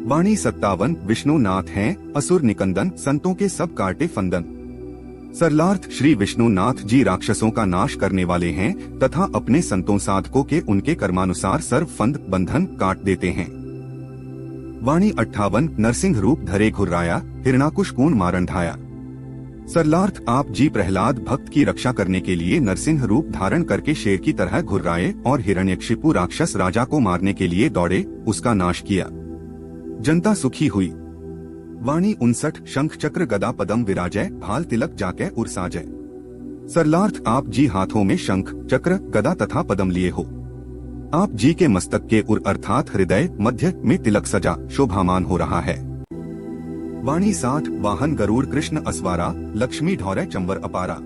वाणी 57 विष्णु नाथ हैं, असुर निकंदन, संतों के सब काटे फंदन। सरलार्थ श्री विष्णुनाथ जी राक्षसों का नाश करने वाले हैं तथा अपने संतों साधकों के उनके कर्मानुसार सर्व फंद बंधन काट देते हैं। वाणी 58 नरसिंह रूप धरे घुर्राया, हिरणाकुश कून मारन ढाया। सरलार्थ आप जी प्रहलाद भक्त की रक्षा करने के लिए नरसिंह रूप धारण करके शेर की तरह घुर्राए और हिरण्यकशिपु राक्षस राजा को मारने के लिए दौड़े, उसका नाश किया। जनता सुखी हुई। वाणी 59 शंख चक्र गदा पदम विराजय, भाल तिलक जाके उर साजय। सरलार्थ आप जी हाथों में शंख चक्र गदा तथा पदम लिए हो। आप जी के मस्तक के उर अर्थात हृदय मध्य में तिलक सजा शोभामान हो रहा है। वाणी 60 वाहन गरुड़ कृष्ण अस्वारा, लक्ष्मी ढौरे चंबर अपारा।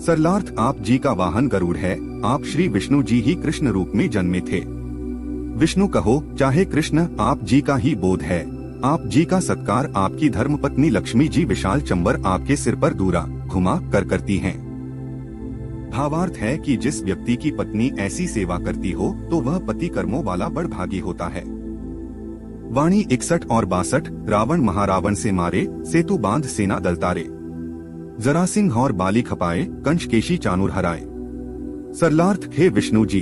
सरलार्थ आप जी का वाहन गरुड़ है, आप श्री विष्णु जी ही कृष्ण रूप में जन्मे थे। विष्णु कहो चाहे कृष्ण, आप जी का ही बोध है। आप जी का सत्कार आपकी धर्मपत्नी लक्ष्मी जी विशाल चंबर आपके सिर पर दूरा घुमा कर करती हैं। भावार्थ है कि जिस व्यक्ति की पत्नी ऐसी सेवा करती हो तो वह पति कर्मों वाला बड़भागी होता है। वाणी 61 और 62 रावण महारावण से मारे, सेतु बांध सेना दल तारे। जरासिंह और बाली खपाए, कंस केशी चाणूर हराए। सरलार्थ हे विष्णु जी,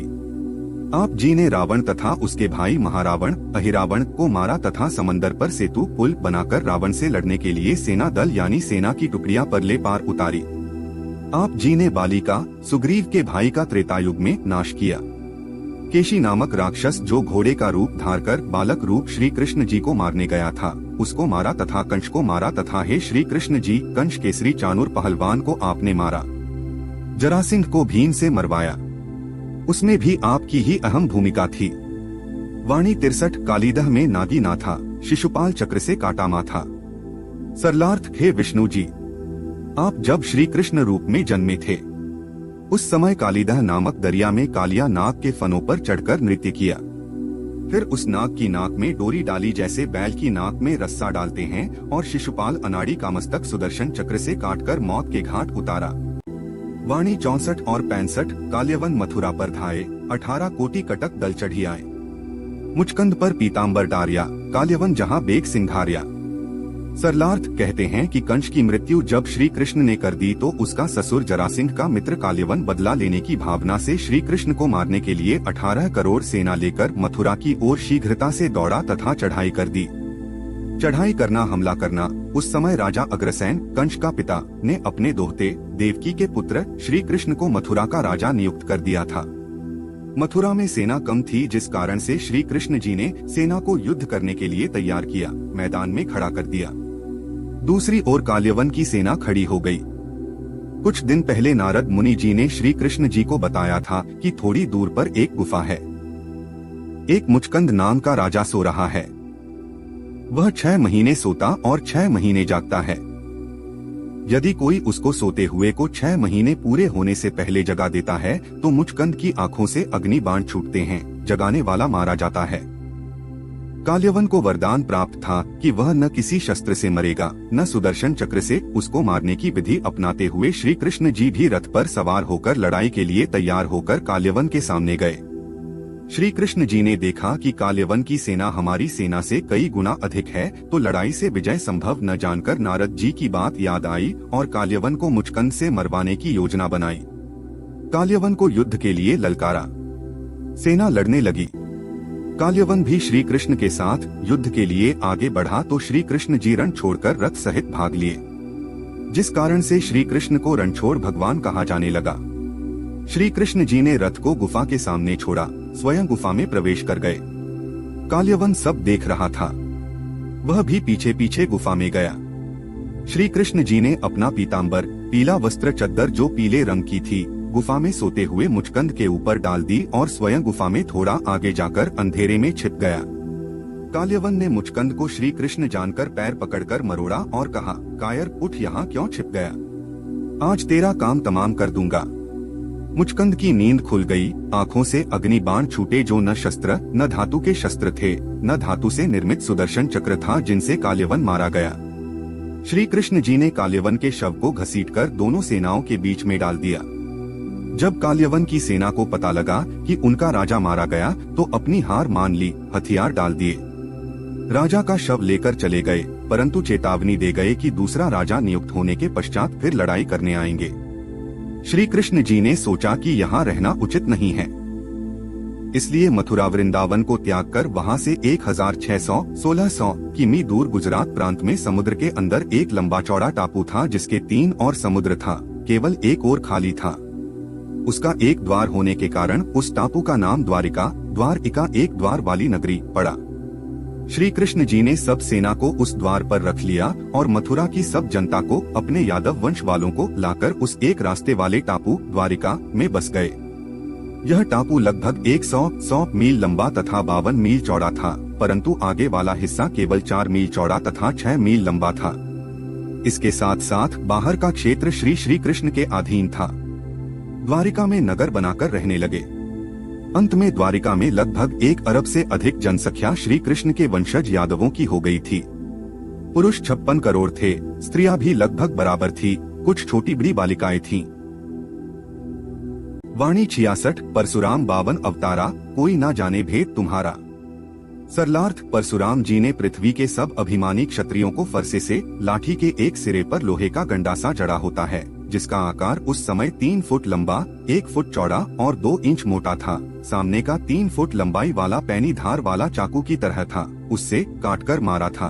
आप जी ने रावण तथा उसके भाई महारावण अहिरावण को मारा तथा समंदर पर सेतु पुल बनाकर रावण से लड़ने के लिए सेना दल यानी सेना की टुकड़ियां परले पार उतारी। आप जी ने बाली का, सुग्रीव के भाई का त्रेतायुग में नाश किया। केशी नामक राक्षस जो घोड़े का रूप धारकर बालक रूप श्री कृष्ण जी को मारने गया था, उसको मारा तथा कंस को मारा तथा हे श्री कृष्ण जी, कंस केसरी चाणूर पहलवान को आपने मारा। जरासिंह को भीम से मरवाया, उसमें भी आपकी ही अहम भूमिका थी। वाणी 63 कालीदह में नागी नाथा, शिशुपाल चक्र से काटा माथा। सरलार्थ हे विष्णु जी, आप जब श्री कृष्ण रूप में जन्मे थे उस समय कालीदह नामक दरिया में कालिया नाग के फनों पर चढ़कर नृत्य किया। फिर उस नाग की नाक में डोरी डाली जैसे बैल की नाक में रस्सा डालते हैं और शिशुपाल अनाड़ी का मस्तक सुदर्शन चक्र से काटकर मौत के घाट उतारा। वाणी 64 और 65 काल्यवन मथुरा पर धाये, 18 कोटि कटक दल चढ़ी आए। मुचकंद पर पीताम्बर डारिया, काल्यवन जहाँ बेग सिंघारिया। सरलार्थ कहते हैं कि कंस की मृत्यु जब श्री कृष्ण ने कर दी तो उसका ससुर जरासिंह का मित्र काल्यवन बदला लेने की भावना से श्री कृष्ण को मारने के लिए 18 करोड़ सेना लेकर मथुरा की ओर शीघ्रता से दौड़ा तथा चढ़ाई कर दी। चढ़ाई करना हमला करना उस समय राजा अग्रसेन कंस का पिता ने अपने दोहते देवकी के पुत्र श्री कृष्ण को मथुरा का राजा नियुक्त कर दिया था। मथुरा में सेना कम थी जिस कारण से श्री कृष्ण जी ने सेना को युद्ध करने के लिए तैयार किया, मैदान में खड़ा कर दिया। दूसरी ओर काल्यवन की सेना खड़ी हो गई। कुछ दिन पहले नारद मुनि जी ने श्री कृष्ण जी को बताया था कि थोड़ी दूर पर एक गुफा है, एक मुचकंद नाम का राजा सो रहा है। वह 6 महीने सोता और 6 महीने जागता है। यदि कोई उसको सोते हुए को 6 महीने पूरे होने से पहले जगा देता है तो मुचकंद की आंखों से अग्नि बाण छूटते हैं, जगाने वाला मारा जाता है। काल्यवन को वरदान प्राप्त था कि वह न किसी शस्त्र से मरेगा न सुदर्शन चक्र से। उसको मारने की विधि अपनाते हुए श्री कृष्ण जी भी रथ पर सवार होकर लड़ाई के लिए तैयार होकर काल्यवन के सामने गए। श्री कृष्ण जी ने देखा कि काल्यवन की सेना हमारी सेना से कई गुना अधिक है तो लड़ाई से विजय संभव न जानकर नारद जी की बात याद आई और काल्यवन को मुचकंद से मरवाने की योजना बनाई। काल्यवन को युद्ध के लिए ललकारा, सेना लड़ने लगी। काल्यवन भी श्री कृष्ण के साथ युद्ध के लिए आगे बढ़ा तो श्री कृष्ण जी रण छोड़कर रथ सहित भाग लिए, जिस कारण से श्री कृष्ण को रणछोड़ भगवान कहा जाने लगा। श्री कृष्ण जी ने रथ को गुफा के सामने छोड़ा, स्वयं गुफा में प्रवेश कर गए। काल्यवन सब देख रहा था, वह भी पीछे पीछे गुफा में गया। श्री कृष्ण जी ने अपना पीताम्बर पीला वस्त्र चद्दर जो पीले रंग की थी गुफा में सोते हुए मुचकंद के ऊपर डाल दी और स्वयं गुफा में थोड़ा आगे जाकर अंधेरे में छिप गया। काल्यवन ने मुचकंद को श्री कृष्ण जानकर पैर पकड़कर मरोड़ा और कहा, कायर उठ, यहाँ क्यों छिप गया? आज तेरा काम तमाम कर दूंगा। मुचकंद की नींद खुल गई, आंखों से अग्नि बाण छूटे जो न शस्त्र न धातु के शस्त्र थे, न धातु से निर्मित सुदर्शन चक्र था जिनसे काल्यवन मारा गया। श्री कृष्ण जी ने काल्यवन के शव को घसीटकर दोनों सेनाओं के बीच में डाल दिया। जब काल्यवन की सेना को पता लगा कि उनका राजा मारा गया तो अपनी हार मान ली, हथियार डाल दिए। राजा का शव लेकर चले गए, परंतु चेतावनी दे गए कि दूसरा राजा नियुक्त होने के पश्चात फिर लड़ाई करने आएंगे। श्री कृष्ण जी ने सोचा कि यहाँ रहना उचित नहीं है, इसलिए मथुरा वृंदावन को त्याग कर वहाँ से 1600 किमी दूर गुजरात प्रांत में समुद्र के अंदर एक लंबा चौड़ा टापू था, जिसके 3 और समुद्र था, केवल एक और खाली था। उसका एक द्वार होने के कारण उस टापू का नाम द्वारिका एक द्वार वाली नगरी पड़ा। श्री कृष्ण जी ने सब सेना को उस द्वार पर रख लिया और मथुरा की सब जनता को, अपने यादव वंश वालों को लाकर उस एक रास्ते वाले टापू द्वारिका में बस गए। यह टापू लगभग 100 मील लंबा तथा 52 मील चौड़ा था, परंतु आगे वाला हिस्सा केवल 4 मील चौड़ा तथा 6 मील लंबा था। इसके साथ साथ बाहर का क्षेत्र श्री कृष्ण के अधीन था। द्वारिका में नगर बनाकर रहने लगे। अंत में द्वारिका में लगभग 1 अरब से अधिक जनसंख्या श्री कृष्ण के वंशज यादवों की हो गई थी। पुरुष 56 करोड़ थे, स्त्रियां भी लगभग बराबर थी, कुछ छोटी बड़ी बालिकाएं थीं। वाणी 66 परशुराम 52 अवतारा, कोई ना जाने भेद तुम्हारा। सरलार्थ परशुराम जी ने पृथ्वी के सब अभिमानी क्षत्रियों को फरसे से लाठी के एक सिरे पर लोहे का गंडासा जड़ा होता है, जिसका आकार उस समय 3 फुट लंबा, 1 फुट चौड़ा और 2 इंच मोटा था। सामने का 3 फुट लंबाई वाला पैनी धार वाला चाकू की तरह था, उससे काटकर मारा था।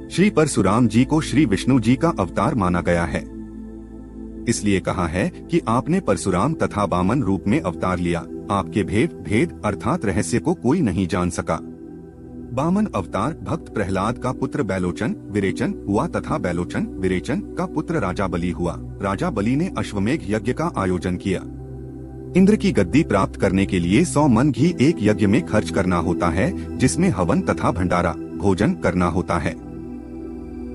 श्री परशुराम जी को श्री विष्णु जी का अवतार माना गया है। इसलिए कहा है कि आपने परशुराम तथा वामन रूप में अवतार लिया। आपके भेद अर्थात रहस्य को कोई नहीं जान सका। वामन अवतार भक्त प्रहलाद का पुत्र बैलोचन विरेचन हुआ तथा बैलोचन विरेचन का पुत्र राजा बलि हुआ। राजा बलि ने अश्वमेघ यज्ञ का आयोजन किया। इंद्र की गद्दी प्राप्त करने के लिए 100 मन घी एक यज्ञ में खर्च करना होता है, जिसमें हवन तथा भंडारा भोजन करना होता है।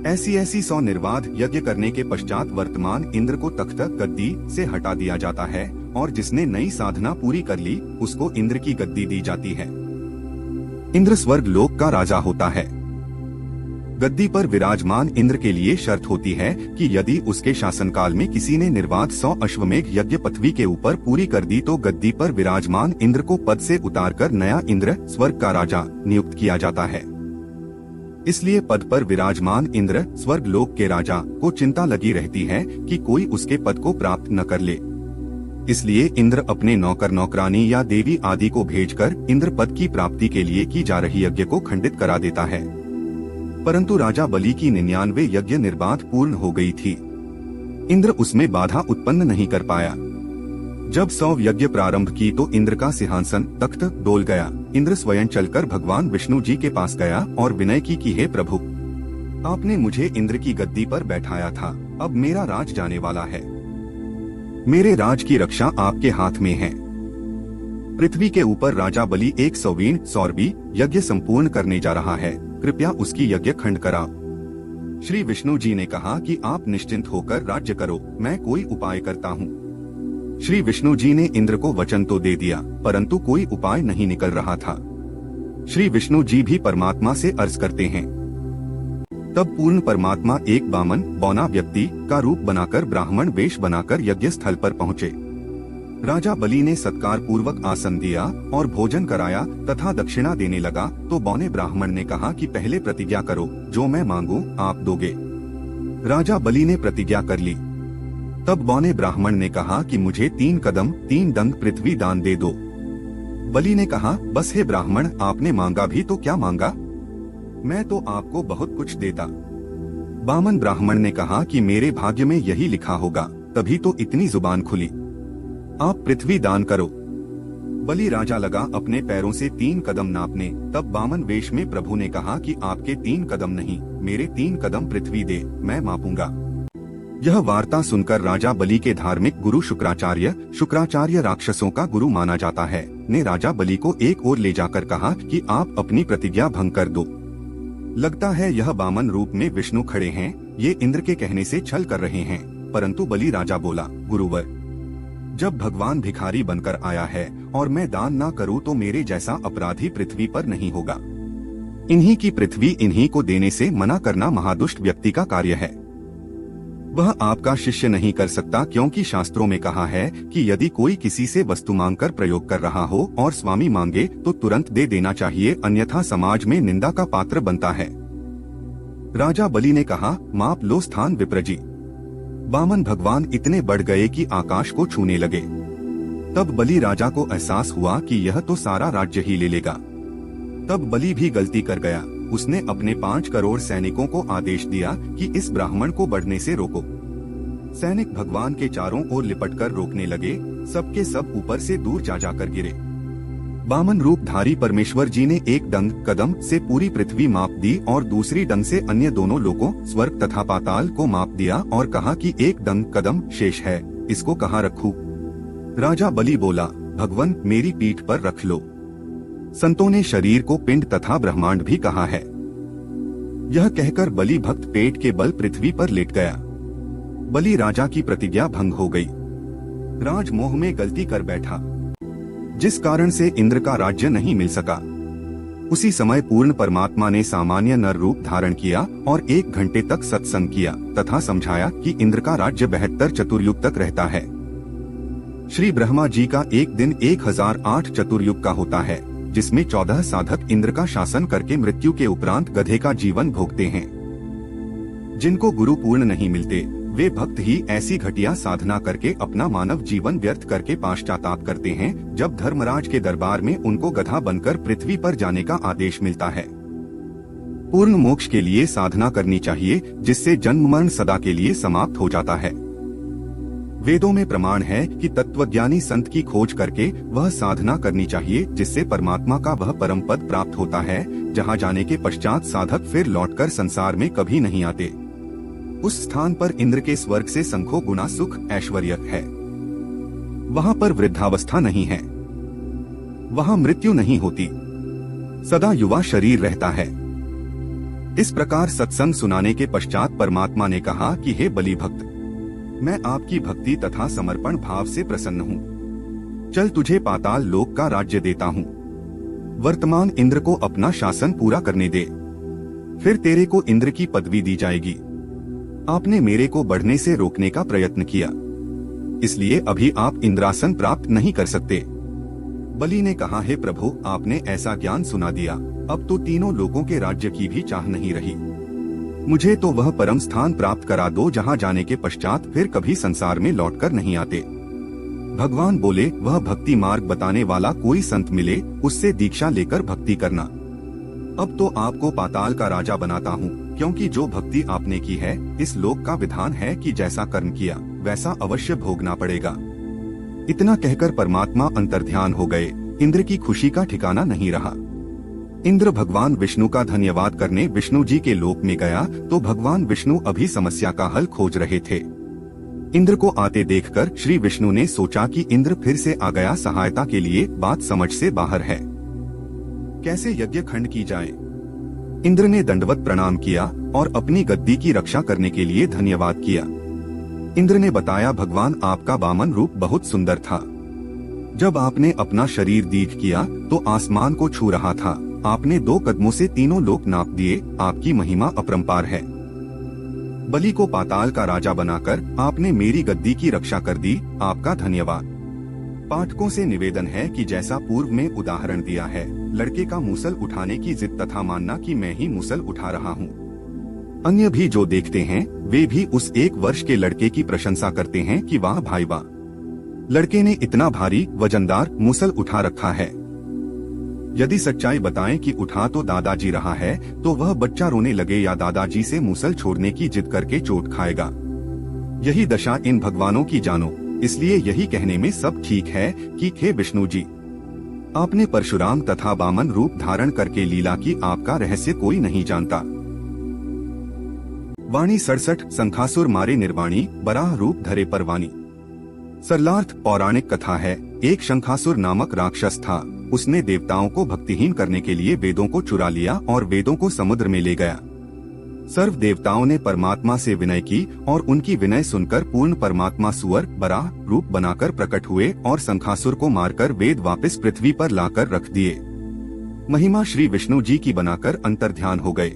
ऐसी 100 निर्बाध यज्ञ करने के पश्चात वर्तमान इंद्र को तख्त गद्दी से हटा दिया जाता है और जिसने नई साधना पूरी कर ली उसको इंद्र की गद्दी दी जाती है। इंद्र स्वर्ग लोक का राजा होता है। गद्दी पर विराजमान इंद्र के लिए शर्त होती है कि यदि उसके शासनकाल में किसी ने निर्बाध 100 अश्वमेघ यज्ञ पृथ्वी के ऊपर पूरी कर दी तो गद्दी पर विराजमान इंद्र को पद से उतारकर नया इंद्र स्वर्ग का राजा नियुक्त किया जाता है। इसलिए पद पर विराजमान इंद्र स्वर्ग लोक के राजा को चिंता लगी रहती है कि कोई उसके पद को प्राप्त न कर ले। इसलिए इंद्र अपने नौकर नौकरानी या देवी आदि को भेजकर इंद्र पद की प्राप्ति के लिए की जा रही यज्ञ को खंडित करा देता है। परंतु राजा बलि की 99 यज्ञ निर्बाध पूर्ण हो गई थी। इंद्र उसमें बाधा उत्पन्न नहीं कर पाया। जब 100 यज्ञ प्रारंभ की तो इंद्र का सिंहासन तख्त डोल गया। इंद्र स्वयं चलकर भगवान विष्णु जी के पास गया और विनय की कि हे प्रभु, आपने मुझे इंद्र की गद्दी पर बैठाया था, अब मेरा राज जाने वाला है। मेरे राज की रक्षा आपके हाथ में है। पृथ्वी के ऊपर राजा बलि 120 यज्ञ संपूर्ण करने जा रहा है, कृपया उसकी यज्ञ खंड कराओ। श्री विष्णु जी ने कहा कि आप निश्चिंत होकर राज्य करो, मैं कोई उपाय करता हूँ। श्री विष्णु जी ने इंद्र को वचन तो दे दिया, परंतु कोई उपाय नहीं निकल रहा था। श्री विष्णु जी भी परमात्मा से अर्ज करते हैं। तब पूर्ण परमात्मा एक वामन बौना व्यक्ति का रूप बनाकर ब्राह्मण वेश बनाकर यज्ञ स्थल पर पहुँचे। राजा बलि ने सत्कार पूर्वक आसन दिया और भोजन कराया तथा दक्षिणा देने लगा तो बौने ब्राह्मण ने कहा कि पहले प्रतिज्ञा करो, जो मैं मांगू आप दोगे। राजा बलि ने प्रतिज्ञा कर ली। तब बौने ब्राह्मण ने कहा कि मुझे 3 कदम 3 डंग पृथ्वी दान दे दो। बलि ने कहा, बस हे ब्राह्मण, आपने मांगा भी तो क्या मांगा, मैं तो आपको बहुत कुछ देता। वामन ब्राह्मण ने कहा कि मेरे भाग्य में यही लिखा होगा, तभी तो इतनी जुबान खुली, आप पृथ्वी दान करो। बलि राजा लगा अपने पैरों से 3 कदम नापने। तब वामन वेश में प्रभु ने कहा कि आपके 3 कदम नहीं, मेरे 3 कदम पृथ्वी दे, मैं मापूंगा। यह वार्ता सुनकर राजा बलि के धार्मिक गुरु शुक्राचार्य राक्षसों का गुरु माना जाता है, ने राजा बलि को एक ओर ले जाकर कहा कि आप अपनी प्रतिज्ञा भंग कर दो। लगता है यह वामन रूप में विष्णु खड़े हैं, ये इंद्र के कहने से छल कर रहे हैं। परंतु बलि राजा बोला, गुरुवर, जब भगवान भिखारी बनकर आया है और मैं दान ना करूं तो मेरे जैसा अपराधी पृथ्वी पर नहीं होगा। इन्हीं की पृथ्वी इन्हीं को देने से मना करना महादुष्ट व्यक्ति का कार्य है। वह आपका शिष्य नहीं कर सकता, क्योंकि शास्त्रों में कहा है कि यदि कोई किसी से वस्तु मांगकर प्रयोग कर रहा हो और स्वामी मांगे तो तुरंत दे देना चाहिए, अन्यथा समाज में निंदा का पात्र बनता है। राजा बलि ने कहा, माप लो स्थान विप्रजी। वामन भगवान इतने बढ़ गए कि आकाश को छूने लगे। तब बलि राजा को एहसास हुआ कि यह तो सारा राज्य ही ले लेगा। तब बलि भी गलती कर गया। उसने अपने 5 करोड़ सैनिकों को आदेश दिया कि इस ब्राह्मण को बढ़ने से रोको। सैनिक भगवान के चारों ओर लिपटकर रोकने लगे। सबके सब ऊपर से दूर जा जाकर गिरे। वामन रूपधारी परमेश्वर जी ने एक डंग कदम से पूरी पृथ्वी माप दी और दूसरी डंग से अन्य दोनों लोकों स्वर्ग तथा पाताल को माप दिया और कहा कि एक डंग कदम शेष है, इसको कहाँ रखूं? राजा बलि बोला, भगवान मेरी पीठ पर रख लो। संतों ने शरीर को पिंड तथा ब्रह्मांड भी कहा है। यह कहकर बलि भक्त पेट के बल पृथ्वी पर लेट गया। बलि राजा की प्रतिज्ञा भंग हो गई। राजमोह में गलती कर बैठा, जिस कारण से इंद्र का राज्य नहीं मिल सका। उसी समय पूर्ण परमात्मा ने सामान्य नर रूप धारण किया और 1 घंटे तक सत्संग किया तथा समझाया कि इंद्र का राज्य 72 चतुर्युग तक रहता है। श्री ब्रह्मा जी का एक दिन 1008 चतुर्युग का होता है, जिसमें 14 साधक इंद्र का शासन करके मृत्यु के उपरांत गधे का जीवन भोगते हैं। जिनको गुरु पूर्ण नहीं मिलते, वे भक्त ही ऐसी घटिया साधना करके अपना मानव जीवन व्यर्थ करके पश्चाताप करते हैं, जब धर्मराज के दरबार में उनको गधा बनकर पृथ्वी पर जाने का आदेश मिलता है। पूर्ण मोक्ष के लिए साधना करनी चाहिए, जिससे जन्म मरण सदा के लिए समाप्त हो जाता है। वेदों में प्रमाण है कि तत्वज्ञानी संत की खोज करके वह साधना करनी चाहिए, जिससे परमात्मा का वह परम पद प्राप्त होता है, जहाँ जाने के पश्चात साधक फिर लौटकर संसार में कभी नहीं आते। उस स्थान पर इंद्र के स्वर्ग से संख्यों गुना सुख ऐश्वर्य है। वहाँ पर वृद्धावस्था नहीं है, वहाँ मृत्यु नहीं होती, सदा युवा शरीर रहता है। इस प्रकार सत्संग सुनाने के पश्चात परमात्मा ने कहा कि हे बलि भक्त, मैं आपकी भक्ति तथा समर्पण भाव से प्रसन्न हूँ। चल तुझे पाताल लोक का राज्य देता हूँ। वर्तमान इंद्र को अपना शासन पूरा करने दे, फिर तेरे को इंद्र की पदवी दी जाएगी। आपने मेरे को बढ़ने से रोकने का प्रयत्न किया, इसलिए अभी आप इंद्रासन प्राप्त नहीं कर सकते। बलि ने कहा, हे प्रभु, आपने ऐसा ज्ञान सुना दिया, अब तो तीनों लोगों के राज्य की भी चाह नहीं रही। मुझे तो वह परम स्थान प्राप्त करा दो, जहाँ जाने के पश्चात फिर कभी संसार में लौटकर नहीं आते। भगवान बोले, वह भक्ति मार्ग बताने वाला कोई संत मिले, उससे दीक्षा लेकर भक्ति करना। अब तो आपको पाताल का राजा बनाता हूँ, क्योंकि जो भक्ति आपने की है, इस लोक का विधान है कि जैसा कर्म किया वैसा अवश्य भोगना पड़ेगा। इतना कहकर परमात्मा अंतर्ध्यान हो गए। इंद्र की खुशी का ठिकाना नहीं रहा। इंद्र भगवान विष्णु का धन्यवाद करने विष्णु जी के लोक में गया तो भगवान विष्णु अभी समस्या का हल खोज रहे थे। इंद्र को आते देखकर श्री विष्णु ने सोचा कि इंद्र फिर से आ गया सहायता के लिए, बात समझ से बाहर है, कैसे यज्ञ खंड की जाए। इंद्र ने दंडवत प्रणाम किया और अपनी गद्दी की रक्षा करने के लिए धन्यवाद किया। इंद्र ने बताया, भगवान आपका वामन रूप बहुत सुंदर था। जब आपने अपना शरीर दीर्घ किया तो आसमान को छू रहा था। आपने 2 कदमों से तीनों लोक नाप दिए। आपकी महिमा अपरंपार है। बलि को पाताल का राजा बनाकर आपने मेरी गद्दी की रक्षा कर दी, आपका धन्यवाद। पाठकों से निवेदन है कि जैसा पूर्व में उदाहरण दिया है, लड़के का मूसल उठाने की जिद तथा मानना कि मैं ही मूसल उठा रहा हूँ। अन्य भी जो देखते हैं वे भी उस 1 वर्ष के लड़के की प्रशंसा करते हैं कि वाह भाई वाह, लड़के ने इतना भारी वजनदार मूसल उठा रखा है। यदि सच्चाई बताएं कि उठा तो दादाजी रहा है, तो वह बच्चा रोने लगे या दादाजी से मूसल छोड़ने की जिद करके चोट खाएगा। यही दशा इन भगवानों की जानो। इसलिए यही कहने में सब ठीक है कि हे विष्णु जी, आपने परशुराम तथा वामन रूप धारण करके लीला की, आपका रहस्य कोई नहीं जानता। वाणी 67 शंखासुर मारे निर्वाणी, बराह रूप धरे परवानी। सरलार्थ पौराणिक कथा है। एक शंखासुर नामक राक्षस था। उसने देवताओं को भक्तिहीन करने के लिए वेदों को चुरा लिया और वेदों को समुद्र में ले गया। सर्व देवताओं ने परमात्मा से विनय की और उनकी विनय सुनकर पूर्ण परमात्मा सुअर बराह रूप बनाकर प्रकट हुए और शंखासुर को मारकर वेद वापस पृथ्वी पर लाकर रख दिए। महिमा श्री विष्णु जी की बनाकर अंतर्ध्यान हो गए।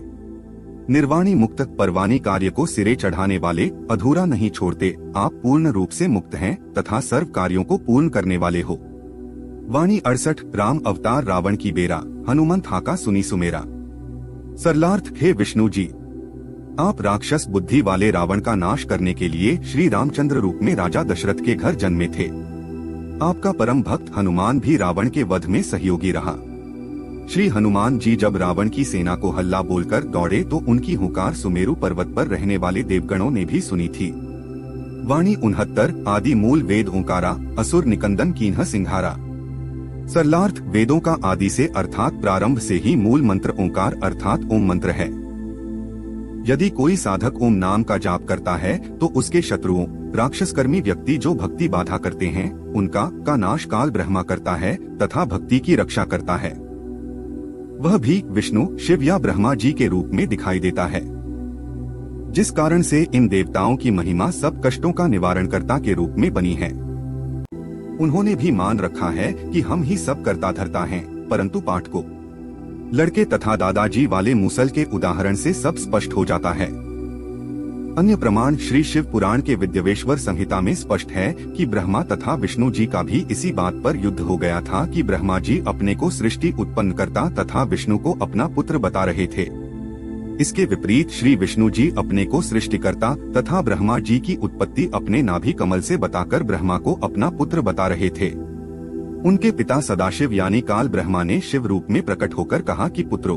निर्वाणी मुक्त परवानी कार्य को सिरे चढ़ाने वाले, अधूरा नहीं छोड़ते। आप पूर्ण रूप से मुक्त हैं तथा सर्व कार्यों को पूर्ण करने वाले हो। वाणी 68 राम अवतार रावण की बेरा, हनुमंत हाका सुनी सुमेरा। सरलार्थ हे विष्णु जी, आप राक्षस बुद्धि वाले रावण का नाश करने के लिए श्री रामचंद्र रूप में राजा दशरथ के घर जन्मे थे। आपका परम भक्त हनुमान भी रावण के वध में सहयोगी रहा। श्री हनुमान जी जब रावण की सेना को हल्ला बोलकर दौड़े तो उनकी हुंकार सुमेरु पर्वत पर रहने वाले देवगणों ने भी सुनी थी। वाणी 69 आदि मूल वेद ओंकारा, असुर निकंदन कीन्ह सिंहारा। सरलार्थ वेदों का आदि से अर्थात प्रारंभ से ही मूल मंत्र ओंकार अर्थात ओम मंत्र है। यदि कोई साधक ओम नाम का जाप करता है तो उसके शत्रुओं, राक्षसकर्मी व्यक्ति जो भक्ति बाधा करते हैं, उनका का नाश काल ब्रह्मा करता है तथा भक्ति की रक्षा करता है। वह भी विष्णु, शिव या ब्रह्मा जी के रूप में दिखाई देता है, जिस कारण से इन देवताओं की महिमा सब कष्टों का निवारणकर्ता के रूप में बनी है। उन्होंने भी मान रखा है कि हम ही सब करता धरता हैं, परंतु पाठ को लड़के तथा दादाजी वाले मूसल के उदाहरण से सब स्पष्ट हो जाता है। अन्य प्रमाण श्री शिव पुराण के विद्यवेश्वर संहिता में स्पष्ट है कि ब्रह्मा तथा विष्णु जी का भी इसी बात पर युद्ध हो गया था कि ब्रह्मा जी अपने को सृष्टि उत्पन्न करता तथा विष्णु को अपना पुत्र बता रहे थे। इसके विपरीत श्री विष्णु जी अपने को सृष्टिकर्ता तथा ब्रह्मा जी की उत्पत्ति अपने नाभि कमल से बताकर ब्रह्मा को अपना पुत्र बता रहे थे। उनके पिता सदाशिव यानी काल ब्रह्मा ने शिव रूप में प्रकट होकर कहा कि पुत्रो,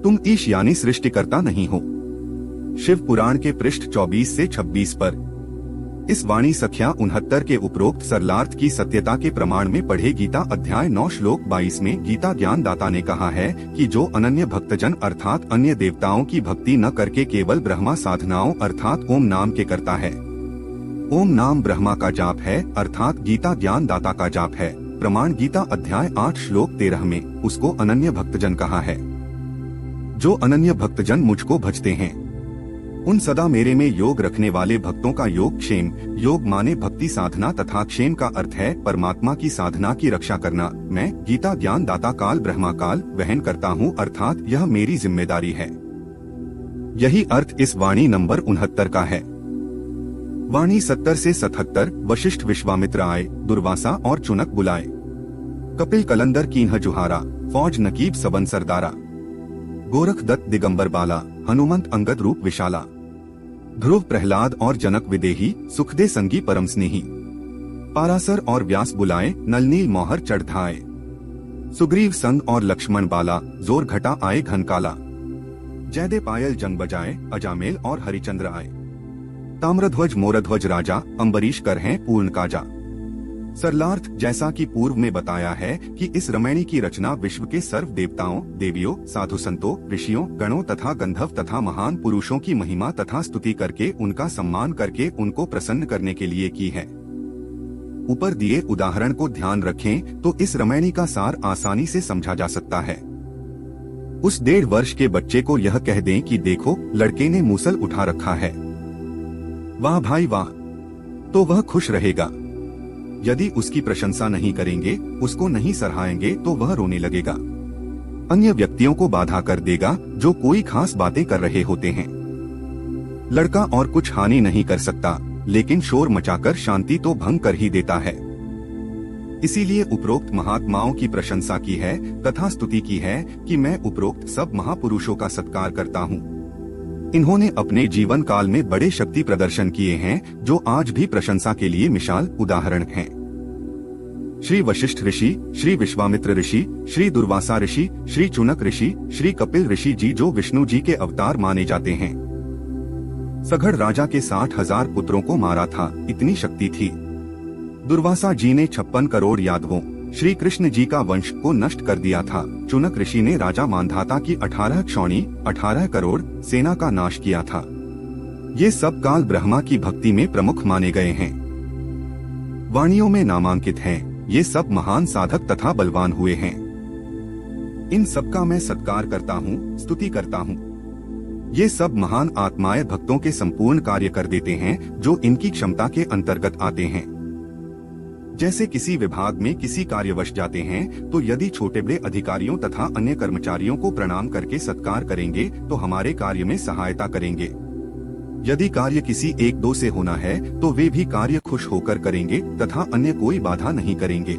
तुम ईश यानी सृष्टिकर्ता नहीं हो। शिव पुराण के पृष्ठ 24 से 26 पर। इस वाणी संख्या 69 के उपरोक्त सरलार्थ की सत्यता के प्रमाण में पढ़े गीता अध्याय 9 श्लोक 22 में गीता ज्ञान दाता ने कहा है कि जो अनन्य भक्तजन अर्थात अन्य देवताओं की भक्ति न करके केवल ब्रह्मा साधनाओं अर्थात ओम नाम के करता है। ओम नाम ब्रह्मा का जाप है अर्थात गीता ज्ञान दाता का जाप है। प्रमाण गीता अध्याय 8 श्लोक 13 में उसको अनन्य भक्तजन कहा है। जो अनन्य भक्तजन मुझको भजते हैं उन सदा मेरे में योग रखने वाले भक्तों का योग क्षेम, योग माने भक्ति साधना तथा क्षेम का अर्थ है परमात्मा की साधना की रक्षा करना। मैं गीता ज्ञान दाता काल ब्रह्मा काल वहन करता हूँ अर्थात यह मेरी जिम्मेदारी है। यही अर्थ इस वाणी नंबर 69 का है। वाणी 70 से 77 वशिष्ठ विश्वामित्र आए, दुर्वासा और चुनक बुलाए। कपिल कलंदर कीन्ह जुहारा, फौज नकीब सबन सरदारा। गोरख दत्त दिगंबर बाला, हनुमंत अंगद रूप विशाला। ध्रुव प्रहलाद और जनक विदेही, सुखदे संगी परम स्नेही। पारासर और व्यास बुलाए, नलनील मोहर चढ़ धाए। सुग्रीव संग और लक्ष्मण बाला, जोर घटा आए घन काला। जयदे पायल जंग बजाए, अजामेल और हरिचंद्र आए। ताम्रध्वज मोरध्वज राजा, अम्बरीश कर हैं पूर्ण काजा। सरलार्थ जैसा कि पूर्व में बताया है कि इस रामायणी की रचना विश्व के सर्व देवताओं, देवियों, साधु संतों, ऋषियों, गणों तथा गंधर्व तथा महान पुरुषों की महिमा तथा स्तुति करके उनका सम्मान करके उनको प्रसन्न करने के लिए की है। ऊपर दिए उदाहरण को ध्यान रखें तो इस रामायणी का सार आसानी से समझा जा सकता है। उस 1.5 वर्ष के बच्चे को यह कह दें कि देखो लड़के ने मूसल उठा रखा है, वाह भाई वाह, तो वह खुश रहेगा। यदि उसकी प्रशंसा नहीं करेंगे, उसको नहीं सराहेंगे तो वह रोने लगेगा, अन्य व्यक्तियों को बाधा कर देगा जो कोई खास बातें कर रहे होते हैं। लड़का और कुछ हानि नहीं कर सकता, लेकिन शोर मचाकर शांति तो भंग कर ही देता है। इसीलिए उपरोक्त महात्माओं की प्रशंसा की है तथा स्तुति की है कि मैं उपरोक्त सब महापुरुषों का सत्कार करता हूँ। इन्होंने अपने जीवन काल में बड़े शक्ति प्रदर्शन किए हैं जो आज भी प्रशंसा के लिए मिसाल उदाहरण हैं। श्री वशिष्ठ ऋषि, श्री विश्वामित्र ऋषि, श्री दुर्वासा ऋषि, श्री चुनक ऋषि, श्री कपिल ऋषि जी जो विष्णु जी के अवतार माने जाते हैं। सगड़ राजा के 60,000 पुत्रों को मारा था, इतनी शक्ति थी। दुर्वासा जी ने 56 करोड़ यादवों, श्री कृष्ण जी का वंश को नष्ट कर दिया था। चुनक ऋषि ने राजा मांधाता की 18 क्षौणी 18 करोड़ सेना का नाश किया था। ये सब काल ब्रह्मा की भक्ति में प्रमुख माने गए हैं, वाणियों में नामांकित हैं। ये सब महान साधक तथा बलवान हुए हैं। इन सबका मैं सत्कार करता हूँ, स्तुति करता हूँ। ये सब महान आत्माएं भक्तों के संपूर्ण कार्य कर देते हैं जो इनकी क्षमता के अंतर्गत आते हैं। जैसे किसी विभाग में किसी कार्यवश जाते हैं तो यदि छोटे बड़े अधिकारियों तथा अन्य कर्मचारियों को प्रणाम करके सत्कार करेंगे तो हमारे कार्य में सहायता करेंगे। यदि कार्य किसी एक दो से होना है तो वे भी कार्य खुश होकर करेंगे तथा अन्य कोई बाधा नहीं करेंगे।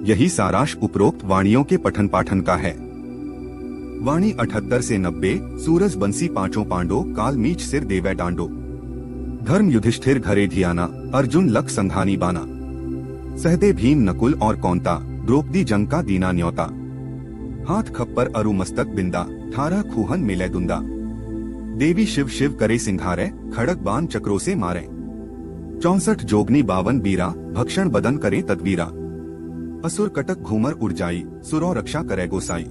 यही सारांश उपरोक्त वाणियों के पठन पाठन का है। वाणी 78 से 90। सूरज बंसी पांचों पांडो, काल मीच सिर देवै डांडो। धर्म युधिष्ठिर घरे धियाना, अर्जुन लख संधानी बाना। सहदे भीम नकुल और कौंता, द्रौपदी जंग का दीना न्योता। हाथ खप्पर अरु मस्तक बिंदा, ठारा खूहन मिले दुंदा। देवी शिव शिव करे सिंघारे, खड़क बाण चक्रों से मारे। 64 जोगनी 52 बीरा, भक्षण बदन करे तदवीरा। असुर कटक घूमर उड़ जाई, सुरो रक्षा करे गोसाई।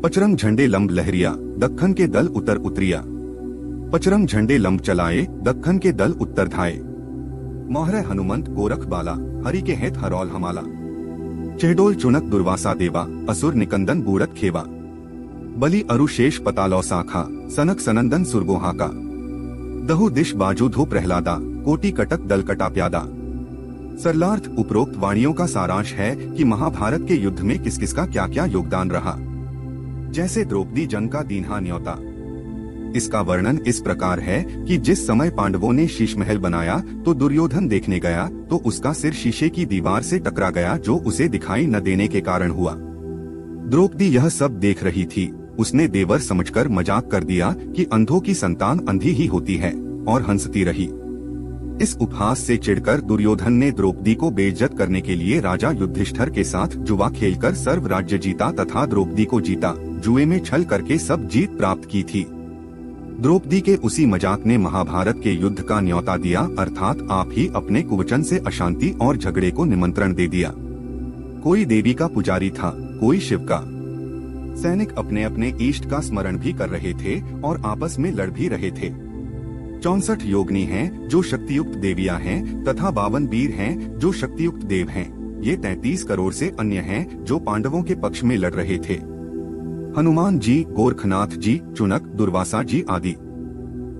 पचरंग झंडे लंब लहरिया, दक्खन के दल उतर उतरिया। पचरंग झंडे लंब चलाए, दक्खन के दल उत्तर धाये। मोहरे हनुमंत गोरख बाला, हरि के हेत हरौल हमाला। चेहडोल चुनक दुर्वासा देवा, असुर निकंदन बूढ़त खेवा। बलि अरु शेष पतालो साखा, सनक सनंदन सुरगोहा का। दहु दिश बाजू धो प्रहलादा, कोटि कटक दल कटा प्यादा। सरलार्थ उपरोक्त वाणियों का सारांश है कि महाभारत के युद्ध में किस किस का क्या क्या योगदान रहा। जैसे द्रौपदी जंग का दीन्हा न्योता। इसका वर्णन इस प्रकार है कि जिस समय पांडवों ने शीश महल बनाया तो दुर्योधन देखने गया तो उसका सिर शीशे की दीवार से टकरा गया, जो उसे दिखाई न देने के कारण हुआ। द्रौपदी यह सब देख रही थी। उसने देवर समझकर मजाक कर दिया कि अंधों की संतान अंधी ही होती है, और हंसती रही। इस उपहास से चिढ़कर दुर्योधन ने द्रौपदी को बेइज्जत करने के लिए राजा युधिष्ठिर के साथ जुआ खेलकर सर्व राज्य जीता तथा द्रौपदी को जीता। जुए में छल करके सब जीत प्राप्त की थी। द्रौपदी के उसी मजाक ने महाभारत के युद्ध का न्योता दिया, अर्थात आप ही अपने कुवचन से अशांति और झगड़े को निमंत्रण दे दिया। कोई देवी का पुजारी था, कोई शिव का। सैनिक अपने अपने इष्ट का स्मरण भी कर रहे थे और आपस में लड़ भी रहे थे। 64 योगिनी हैं जो शक्तियुक्त देवियां हैं तथा 52 वीर हैं जो शक्तियुक्त देव हैं। ये 33 करोड़ से अन्य हैं जो पांडवों के पक्ष में लड़ रहे थे। हनुमान जी, गोरखनाथ जी, चुनक, दुर्वासा जी आदि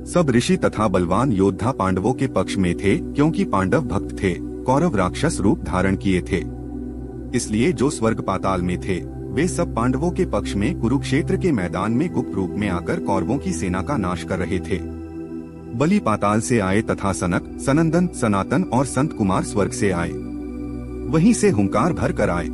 सब ऋषि तथा बलवान योद्धा पांडवों के पक्ष में थे, क्योंकि पांडव भक्त थे। कौरव राक्षस रूप धारण किए थे, इसलिए जो स्वर्ग पाताल में थे वे सब पांडवों के पक्ष में कुरुक्षेत्र के मैदान में गुप्त रूप में आकर कौरवों की सेना का नाश कर रहे थे। बलि पाताल से आए तथा सनक, सनंदन, सनातन और संत कुमार स्वर्ग से आए, वहीं से हुंकार भर कर आए।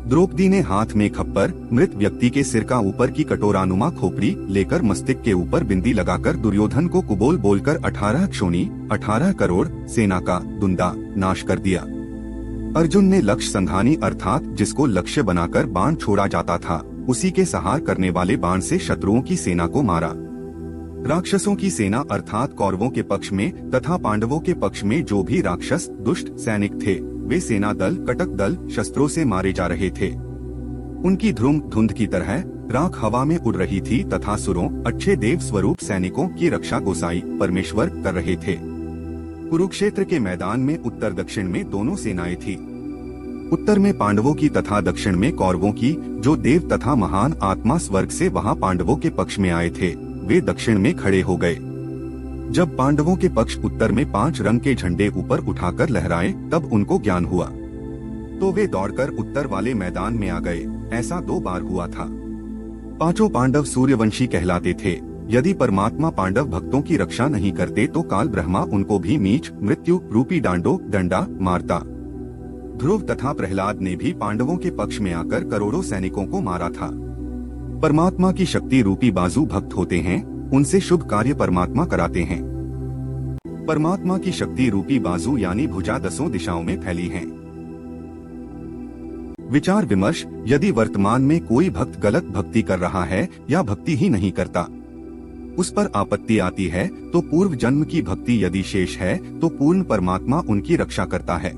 द्रौपदी ने हाथ में खप्पर, मृत व्यक्ति के सिर का ऊपर की कटोरानुमा खोपड़ी लेकर मस्तिष्क के ऊपर बिंदी लगाकर दुर्योधन को कुबोल बोलकर 18 क्षोणी 18 करोड़ सेना का दुंदा नाश कर दिया। अर्जुन ने लक्ष्य संधानी अर्थात जिसको लक्ष्य बनाकर बाण छोड़ा जाता था, उसी के सहार करने वाले बाण से शत्रुओं की सेना को मारा। राक्षसों की सेना अर्थात कौरवों के पक्ष में तथा पांडवों के पक्ष में जो भी राक्षस दुष्ट सैनिक थे, वे सेना दल, कटक दल शस्त्रों से मारे जा रहे थे। उनकी ध्रुम धुंध की तरह राख हवा में उड़ रही थी तथा सुरों अच्छे देव स्वरूप सैनिकों की रक्षा गोसाई परमेश्वर कर रहे थे। कुरुक्षेत्र के मैदान में उत्तर दक्षिण में दोनों सेनाएं थी। उत्तर में पांडवों की तथा दक्षिण में कौरवों की। जो देव तथा महान आत्मा स्वर्ग से वहां पांडवों के पक्ष में आए थे, वे दक्षिण में खड़े हो गए। जब पांडवों के पक्ष उत्तर में 5 रंग के झंडे ऊपर उठाकर लहराए, तब उनको ज्ञान हुआ तो वे दौड़कर उत्तर वाले मैदान में आ गए। ऐसा 2 बार हुआ था। 5 पांडव सूर्यवंशी कहलाते थे। यदि परमात्मा पांडव भक्तों की रक्षा नहीं करते तो काल ब्रह्मा उनको भी नीच मृत्यु रूपी डंडा मारता। ध्रुव तथा प्रहलाद ने भी पांडवों के पक्ष में आकर करोड़ों सैनिकों को मारा था। परमात्मा की शक्ति रूपी बाजू भक्त होते हैं, उनसे शुभ कार्य परमात्मा कराते हैं। परमात्मा की शक्ति रूपी बाजू यानी भुजा 10 दिशाओं में फैली है। विचार विमर्श। यदि वर्तमान में कोई भक्त गलत भक्ति कर रहा है या भक्ति ही नहीं करता, उस पर आपत्ति आती है तो पूर्व जन्म की भक्ति यदि शेष है तो पूर्ण परमात्मा उनकी रक्षा करता है।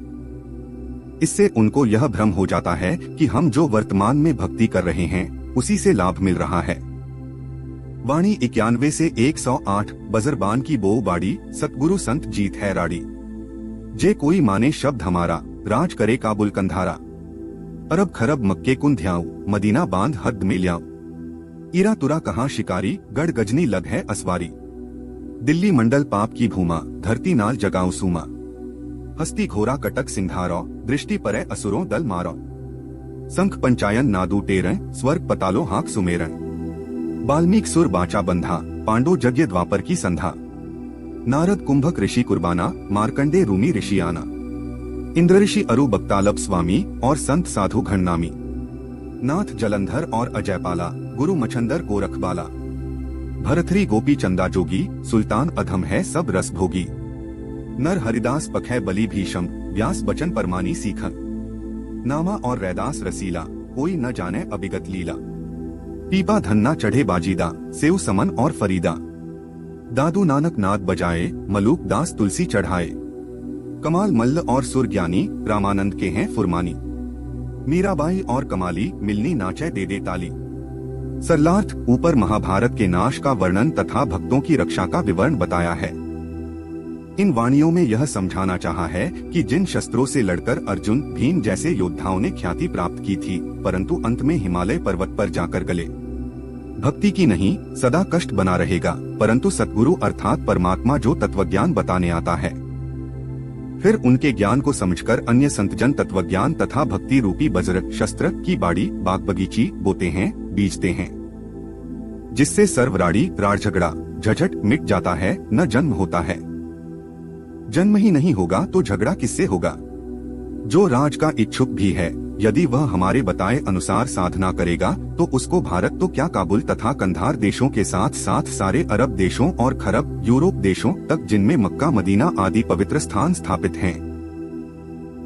इससे उनको यह भ्रम हो जाता है कि हम जो वर्तमान में भक्ति कर रहे हैं उसी से लाभ मिल रहा है। वाणी 91 से 108। बजरबान की बो बाड़ी, सतगुरु संत जीत है राड़ी। जे कोई माने शब्द हमारा, राज करे काबुल कंधारा। अरब खरब मक्के कुन ध्याऊ, मदीना बांध हद में ल्याऊ। इरा तुरा कहाँ शिकारी, गढ़ गजनी लग है असवारी। दिल्ली मंडल पाप की भूमा, धरती नाल जगाऊ सूमा। हस्ती घोरा कटक सिंधारो, दृष्टि परे असुरों दल मारो। संख पंचायन नादू टेरं, स्वर्ग पतालो हाक सुमेरं। बाल्मीक सुर बाचा बंधा, पांडु यज्ञ द्वापर की संधा। नारद कुंभक ऋषि कुर्बाना, मार्कंडे रूमी ऋषि आना। इंद्र ऋषि अरु बक्तालब स्वामी और संत साधु घननामी। नाथ जलंधर और अजयपाला, गुरु मछंदर को रखबाला। भरथरी गोपी चंदा जोगी, सुल्तान अधम है सब रस भोगी। नर हरिदास पखै बलि भीषम, व्यास बचन परमानी सीखन। नामा और रैदास रसीला, कोई न जाने अभिगत लीला। पीपा धन्ना चढ़े बाजीदा, सेव समन और फरीदा। दादू नानक नाद बजाए, मलूक दास तुलसी चढ़ाए। कमाल मल्ल और सुरज्ञानी, रामानंद के हैं फुरमानी। मीराबाई और कमाली, मिलनी नाचे दे दे ताली। सरलार्थ ऊपर महाभारत के नाश का वर्णन तथा भक्तों की रक्षा का विवरण बताया है। इन वाणियों में यह समझाना चाहा है कि जिन शस्त्रों से लड़कर अर्जुन, भीम जैसे योद्धाओं ने ख्याति प्राप्त की थी, परंतु अंत में हिमालय पर्वत पर जाकर गले। भक्ति की नहीं, सदा कष्ट बना रहेगा, परंतु सतगुरु अर्थात परमात्मा जो तत्वज्ञान बताने आता है, फिर उनके ज्ञान को समझकर अन्य संतजन तत्वज्ञान तथा भक्ति रूपी वज्र शस्त्र की बाड़ी बाग बगीची बोते हैं, बीजते हैं, जिससे सर्वराड़ी राड़ झगड़ा झझट मिट जाता है, न जन्म होता है। जन्म ही नहीं होगा तो झगड़ा किससे होगा। जो राज का इच्छुक भी है, यदि वह हमारे बताए अनुसार साधना करेगा तो उसको भारत तो क्या काबुल तथा कंधार देशों के साथ साथ सारे अरब देशों और खरब यूरोप देशों तक, जिनमें मक्का मदीना आदि पवित्र स्थान स्थापित हैं।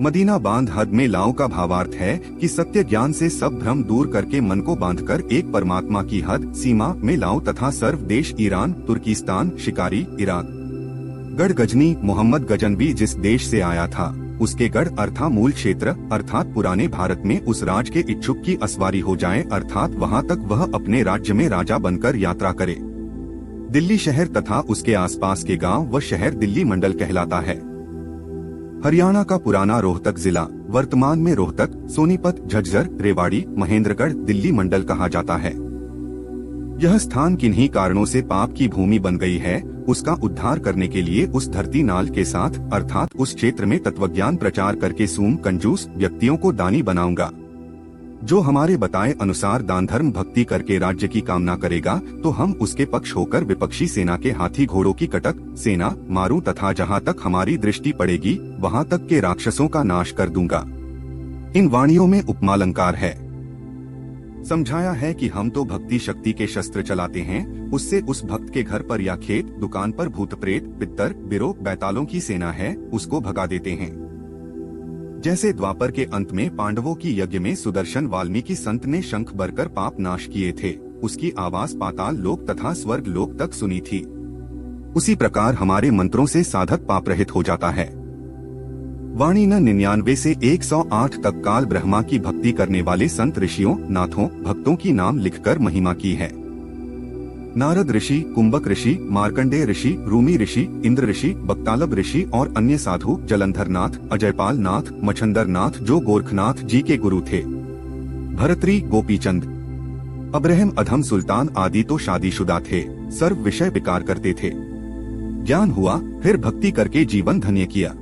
मदीना बांध हद में लाओ का भावार्थ है कि सत्य ज्ञान से सब भ्रम दूर करके मन को बांधकर एक परमात्मा की हद सीमा में लाओ तथा सर्व देश ईरान, तुर्किस्तान, शिकारी, इराक, गढ़ गजनी, मोहम्मद गजनवी जिस देश से आया था, उसके गढ़ अर्थात मूल क्षेत्र अर्थात पुराने भारत में उस राज के इच्छुक की असवारी हो जाए, अर्थात वहां तक वह अपने राज्य में राजा बनकर यात्रा करे। दिल्ली शहर तथा उसके आसपास के गांव व शहर दिल्ली मंडल कहलाता है। हरियाणा का पुराना रोहतक जिला वर्तमान में रोहतक, सोनीपत, झज्जर, रेवाड़ी, महेंद्रगढ़ दिल्ली मंडल कहा जाता है। यह स्थान किन्हीं कारणों से पाप की भूमि बन गई है, उसका उद्धार करने के लिए उस धरती नाल के साथ अर्थात उस क्षेत्र में तत्वज्ञान प्रचार करके सूम कंजूस व्यक्तियों को दानी बनाऊंगा। जो हमारे बताए अनुसार दान धर्म भक्ति करके राज्य की कामना करेगा तो हम उसके पक्ष होकर विपक्षी सेना के हाथी घोड़ों की कटक सेना मारूं तथा जहां तक हमारी दृष्टि पड़ेगी वहां तक के राक्षसों का नाश कर दूंगा। इन वाणियों में उपमालंकार है। समझाया है कि हम तो भक्ति शक्ति के शस्त्र चलाते हैं, उससे उस भक्त के घर पर या खेत दुकान पर भूत प्रेत पितर बिरो बैतालों की सेना है, उसको भगा देते हैं। जैसे द्वापर के अंत में पांडवों की यज्ञ में सुदर्शन वाल्मीकि संत ने शंख बरकर पाप नाश किए थे, उसकी आवाज पाताल लोक तथा स्वर्ग लोक तक सुनी थी। उसी प्रकार हमारे मंत्रों से साधक पाप रहित हो जाता है। वाणी न 99 से 108 तक काल ब्रह्मा की भक्ति करने वाले संत ऋषियों नाथों भक्तों की नाम लिखकर महिमा की है। नारद ऋषि, कुंभक ऋषि, मार्कंडेय ऋषि, रूमी ऋषि, इंद्र ऋषि, बक्तालब ऋषि और अन्य साधु जलंधर नाथ, अजयपाल नाथ, मछंदर नाथ जो गोरखनाथ जी के गुरु थे, भरतरी, गोपीचंद, अब्राहम अधम सुल्तान आदि तो शादीशुदा थे, सर्व विषय विकार करते थे। ज्ञान हुआ फिर भक्ति करके जीवन धन्य किया।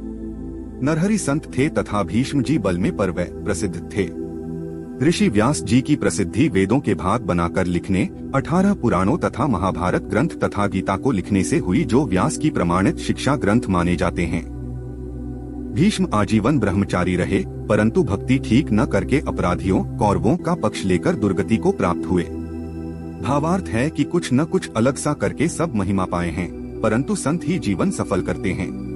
नरहरि संत थे तथा भीष्म जी बल में परवै प्रसिद्ध थे। ऋषि व्यास जी की प्रसिद्धि वेदों के भाग बनाकर लिखने, 18 पुराणों तथा महाभारत ग्रंथ तथा गीता को लिखने से हुई, जो व्यास की प्रमाणित शिक्षा ग्रंथ माने जाते हैं। भीष्म आजीवन ब्रह्मचारी रहे, परंतु भक्ति ठीक न करके अपराधियों कौरवों का पक्ष लेकर दुर्गति को प्राप्त हुए। भावार्थ है कि कुछ न कुछ अलग सा करके सब महिमा पाए हैं, परंतु संत ही जीवन सफल करते हैं।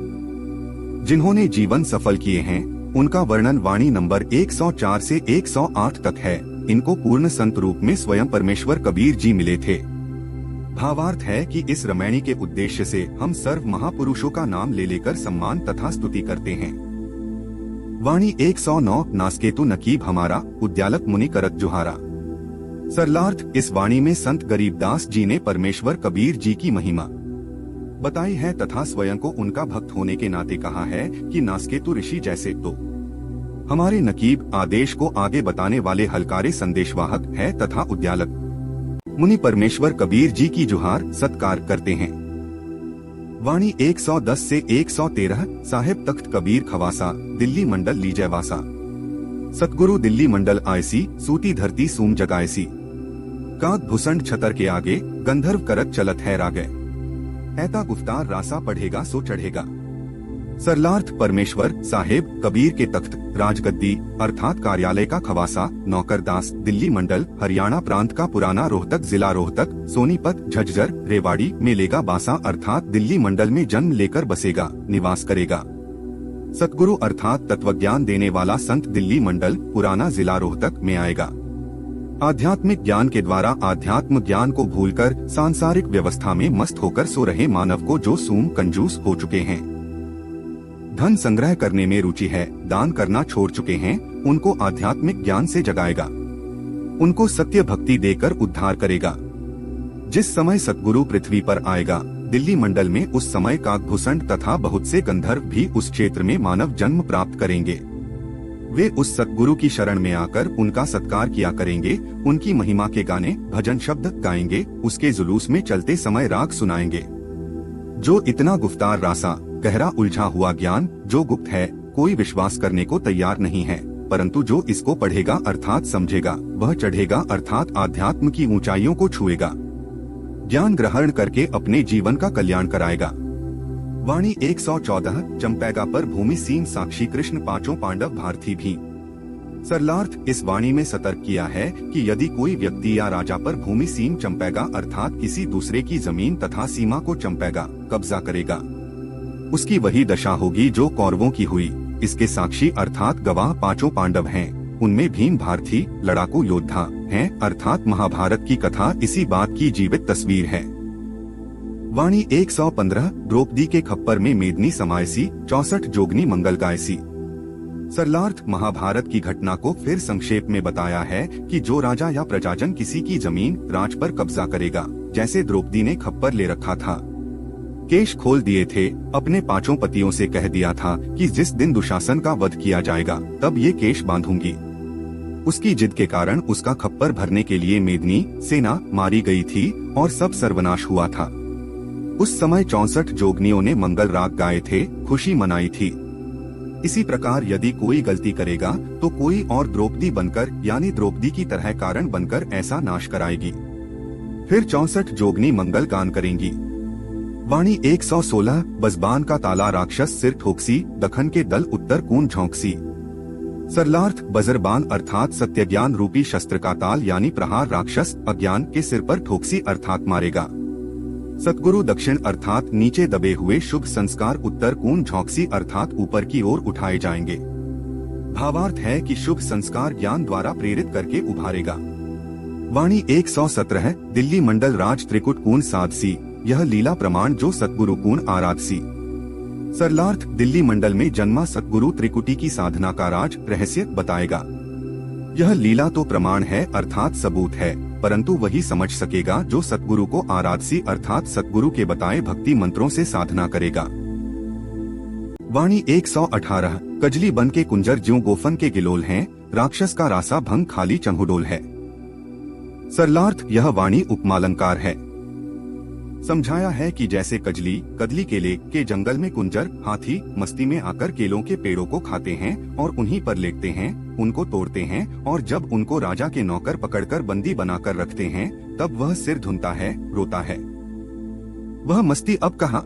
जिन्होंने जीवन सफल किए हैं उनका वर्णन वाणी नंबर 104 से 108 तक है। इनको पूर्ण संत रूप में स्वयं परमेश्वर कबीर जी मिले थे। भावार्थ है कि इस रामायणी के उद्देश्य से हम सर्व महापुरुषों का नाम ले लेकर सम्मान तथा स्तुति करते हैं। वाणी 109 नासकेतु नकीब हमारा, उद्यालक मुनि करत जुहारा। सरलार्थ इस वाणी में संत गरीबदास जी ने परमेश्वर कबीर जी की महिमा बताई है तथा स्वयं को उनका भक्त होने के नाते कहा है कि नासकेतु ऋषि जैसे तो हमारे नकीब आदेश को आगे बताने वाले हलकारे संदेशवाहक है तथा उद्यालक मुनि परमेश्वर कबीर जी की जुहार सत्कार करते हैं। वाणी 110 से 113 साहेब तख्त कबीर खवासा दिल्ली मंडल लीजयवासा। सतगुरु दिल्ली मंडल आयसी सूती धरती सूम जगायसी। काग भुसंड छतर के आगे गंधर्व करत चलत है रागे। ऐता गुफ्तार रासा पढ़ेगा सो चढ़ेगा। सरलार्थ परमेश्वर साहेब कबीर के तख्त राजगद्दी अर्थात कार्यालय का खवासा नौकरदास दिल्ली मंडल हरियाणा प्रांत का पुराना रोहतक जिला रोहतक सोनीपत झज्जर रेवाड़ी में लेगा बासा अर्थात दिल्ली मंडल में जन्म लेकर बसेगा निवास करेगा। सतगुरु अर्थात तत्वज्ञान देने वाला संत दिल्ली मंडल पुराना जिला रोहतक में आएगा। आध्यात्मिक ज्ञान के द्वारा आध्यात्म ज्ञान को भूलकर सांसारिक व्यवस्था में मस्त होकर सो रहे मानव को जो सूम कंजूस हो चुके हैं, धन संग्रह करने में रुचि है, दान करना छोड़ चुके हैं, उनको आध्यात्मिक ज्ञान से जगाएगा। उनको सत्य भक्ति देकर उद्धार करेगा। जिस समय सतगुरु पृथ्वी पर आएगा दिल्ली मंडल में उस समय काकभूषण तथा बहुत से गंधर्व भी उस क्षेत्र में मानव जन्म प्राप्त करेंगे। वे उस सतगुरु की शरण में आकर उनका सत्कार किया करेंगे, उनकी महिमा के गाने भजन शब्द गाएंगे, उसके जुलूस में चलते समय राग सुनाएंगे। जो इतना गुफ्तार रासा गहरा उलझा हुआ ज्ञान जो गुप्त है कोई विश्वास करने को तैयार नहीं है, परंतु जो इसको पढ़ेगा अर्थात समझेगा वह चढ़ेगा अर्थात आध्यात्म की ऊंचाइयों को छुएगा। ज्ञान ग्रहण करके अपने जीवन का कल्याण कराएगा। वाणी 114 चंपेगा पर भूमि सीन साक्षी कृष्ण पांचों पांडव भारती भी। सरलार्थ इस वाणी में सतर्क किया है कि यदि कोई व्यक्ति या राजा पर भूमि सीम चंपेगा अर्थात किसी दूसरे की जमीन तथा सीमा को चंपेगा कब्जा करेगा, उसकी वही दशा होगी जो कौरवों की हुई। इसके साक्षी अर्थात गवाह पांचों पांडव हैं, उनमें भीम भारती लड़ाकू योद्धा हैं अर्थात महाभारत की कथा इसी बात की जीवित तस्वीर है। वाणी 115 द्रौपदी के खप्पर में मेदनी समायसी 64 जोगनी मंगल गायसी। सरलार्थ महाभारत की घटना को फिर संक्षेप में बताया है कि जो राजा या प्रजाजन किसी की जमीन राज पर कब्जा करेगा, जैसे द्रौपदी ने खप्पर ले रखा था, केश खोल दिए थे, अपने पांचों पतियों से कह दिया था कि जिस दिन दुशासन का वध किया जाएगा तब ये केश बांधूंगी। उसकी जिद के कारण उसका खप्पर भरने के लिए मेदनी सेना मारी गई थी और सब सर्वनाश हुआ था। उस समय 64 जोगनियों ने मंगल राग गाए थे, खुशी मनाई थी। इसी प्रकार यदि कोई गलती करेगा तो कोई और द्रौपदी बनकर यानी द्रौपदी की तरह कारण बनकर ऐसा नाश कराएगी। फिर 64 जोगनी मंगल गान करेंगी। वाणी 116 बजबान का ताला राक्षस सिर ठोकसी दखन के दल उत्तर कून झोंकसी। सरलार्थ बजरबान अर्थात सत्य ज्ञान रूपी शस्त्र का ताल यानी प्रहार राक्षस अज्ञान के सिर पर ठोकसी अर्थात मारेगा। सतगुरु दक्षिण अर्थात नीचे दबे हुए शुभ संस्कार उत्तर कून झोंकसी अर्थात ऊपर की ओर उठाए जाएंगे। भावार्थ है कि शुभ संस्कार ज्ञान द्वारा प्रेरित करके उभारेगा। वाणी 117 दिल्ली मंडल राज त्रिकुट कून साधसी यह लीला प्रमाण जो सतगुरु कून आराधसी। सरलार्थ दिल्ली मंडल में जन्मा सतगुरु त्रिकुटी की साधना का राज रहस्य बताएगा। यह लीला तो प्रमाण है अर्थात सबूत है, परंतु वही समझ सकेगा जो सतगुरु को आराधसी अर्थात सतगुरु के बताए भक्ति मंत्रों से साधना करेगा। वाणी 118 कजली बन के कुंजर ज्यों गोफन के गिलोल हैं, राक्षस का रासा भंग खाली चंहुडोल है। सरलार्थ यह वाणी उपमालंकार है। समझाया है कि जैसे कजली कदली केले के जंगल में कुंजर हाथी मस्ती में आकर केलों के पेड़ों को खाते हैं और उन्हीं पर लेटते हैं, उनको तोड़ते हैं और जब उनको राजा के नौकर पकड़कर बंदी बनाकर रखते हैं तब वह सिर धुनता है, रोता है। वह मस्ती अब कहाँ।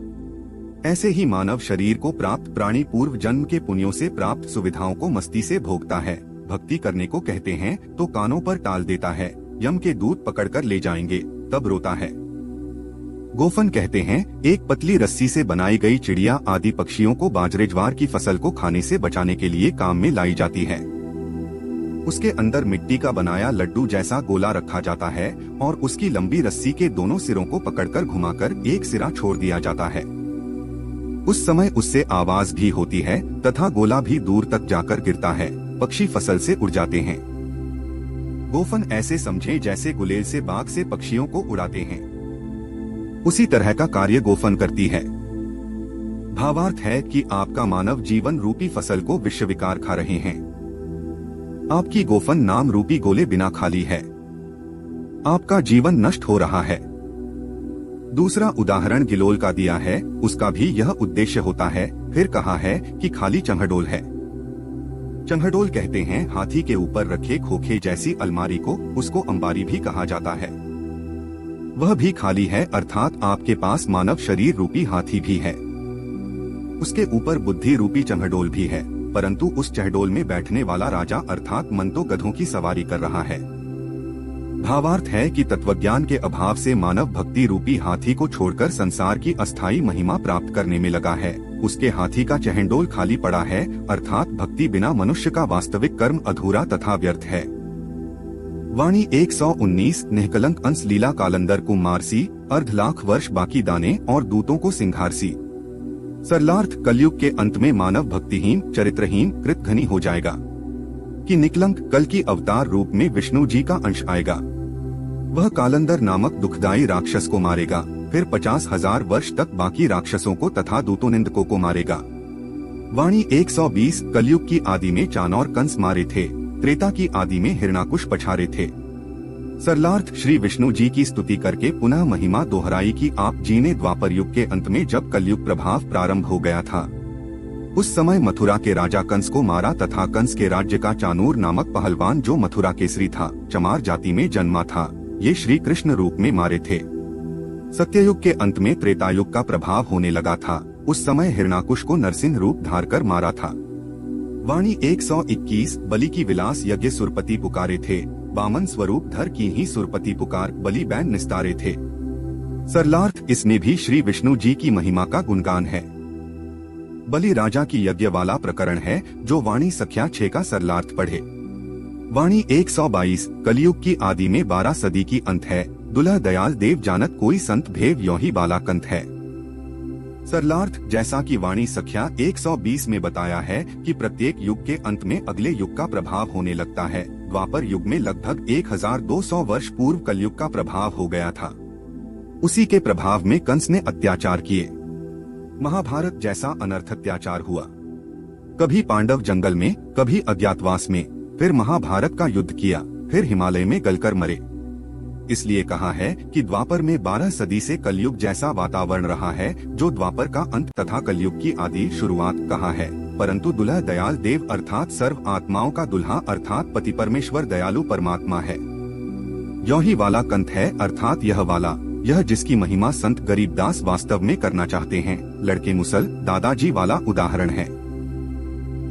ऐसे ही मानव शरीर को प्राप्त प्राणी पूर्व जन्म के पुण्यों से प्राप्त सुविधाओं को मस्ती से भोगता है। भक्ति करने को कहते हैं तो कानों पर टाल देता है, यम के दूत पकड़कर ले जाएंगे तब रोता है। गोफन कहते हैं एक पतली रस्सी से बनाई गई चिड़िया आदि पक्षियों को बाजरे ज्वार की फसल को खाने से बचाने के लिए काम में लाई जाती है। उसके अंदर मिट्टी का बनाया लड्डू जैसा गोला रखा जाता है और उसकी लंबी रस्सी के दोनों सिरों को पकड़कर घुमाकर एक सिरा छोड़ दिया जाता है। उस समय उससे आवाज भी होती है तथा गोला भी दूर तक जाकर गिरता है, पक्षी फसल से उड़ जाते हैं। गोफन ऐसे समझे जैसे गुलेल से बाग से पक्षियों को उड़ाते हैं, उसी तरह का कार्य गोफन करती है। भावार्थ है कि आपका मानव जीवन रूपी फसल को विश्वविकार खा रहे हैं। आपकी गोफन नाम रूपी गोले बिना खाली है। आपका जीवन नष्ट हो रहा है। दूसरा उदाहरण गिलोल का दिया है, उसका भी यह उद्देश्य होता है। फिर कहा है कि खाली चंहडोल है। चंहडोल कहते हैं हाथी के ऊपर रखे खोखे जैसी अलमारी को, उसको अंबारी भी कहा जाता है। वह भी खाली है, अर्थात आपके पास मानव शरीर रूपी हाथी भी है, उसके ऊपर बुद्धि रूपी चंहडोल भी है, परंतु उस चहडोल में बैठने वाला राजा अर्थात मन तो गधों की सवारी कर रहा है। भावार्थ है कि तत्वज्ञान के अभाव से मानव भक्ति रूपी हाथी को छोड़कर संसार की अस्थायी महिमा प्राप्त करने में लगा है। उसके हाथी का चहंडोल खाली पड़ा है, अर्थात भक्ति बिना मनुष्य का वास्तविक कर्म अधूरा तथा व्यर्थ है। वाणी 119 निष्कलंक अंश लीला कालंदर कुमारसी, अर्ध लाख वर्ष बाकी दाने और दूतों को सिंघारसी। सरलार्थ कलयुग के अंत में मानव भक्तिहीन चरित्रहीन कृतघ्नी हो जाएगा कि निकलंक कल की अवतार रूप में विष्णु जी का अंश आएगा। वह कालंदर नामक दुखदाई राक्षस को मारेगा, फिर 50,000 वर्ष तक बाकी राक्षसों को तथा दूतोनिंदकों को मारेगा। वाणी 120 कलयुग की आदि में चाणौर कंस मारे थे, त्रेता की आदि में हिरणाकुश पछारे थे। सरलार्थ श्री विष्णु जी की स्तुति करके पुनः महिमा दोहराई कि आप जी ने द्वापर युग के अंत में जब कलयुग प्रभाव प्रारंभ हो गया था, उस समय मथुरा के राजा कंस को मारा तथा कंस के राज्य का चाणूर नामक पहलवान जो मथुरा केसरी था, चमार जाति में जन्मा था, ये श्री कृष्ण रूप में मारे थे। सत्ययुग के अंत में त्रेतायुग का प्रभाव होने लगा था, उस समय हिरणाकुश को नरसिंह रूप धार कर मारा था। वाणी 121 बलि की विलास यज्ञ सुरपति पुकारे थे, बामन स्वरूप धर की ही सुरपति पुकार बलि बैन निस्तारे थे। सरलार्थ इसमें भी श्री विष्णु जी की महिमा का गुणगान है। बलि राजा की यज्ञ वाला प्रकरण है, जो वाणी संख्या 6 का सरलार्थ पढ़े। वाणी 122 कलयुग की आदि में 12 सदी की अंत है, दुल्हा दयाल देव जानत कोई संत भेव यो ही बाला कंत है। सरलार्थ जैसा कि वाणी संख्या 120 में बताया है कि प्रत्येक युग के अंत में अगले युग का प्रभाव होने लगता है। द्वापर युग में लगभग 1200 वर्ष पूर्व कलयुग का प्रभाव हो गया था, उसी के प्रभाव में कंस ने अत्याचार किए। महाभारत जैसा अनर्थ अत्याचार हुआ, कभी पांडव जंगल में, कभी अज्ञातवास में, फिर महाभारत का युद्ध किया, फिर हिमालय में गलकर मरे। इसलिए कहा है कि द्वापर में 12 सदी से कलयुग जैसा वातावरण रहा है, जो द्वापर का अंत तथा कलयुग की आदि शुरुआत कहा है। परंतु दुल्हा दयाल देव अर्थात सर्व आत्माओं का दुल्हा अर्थात पति परमेश्वर दयालु परमात्मा है, यो ही वाला कंत है, अर्थात यह वाला, यह जिसकी महिमा संत गरीबदास वास्तव में करना चाहते हैं। लड़के मुसल दादाजी वाला उदाहरण है।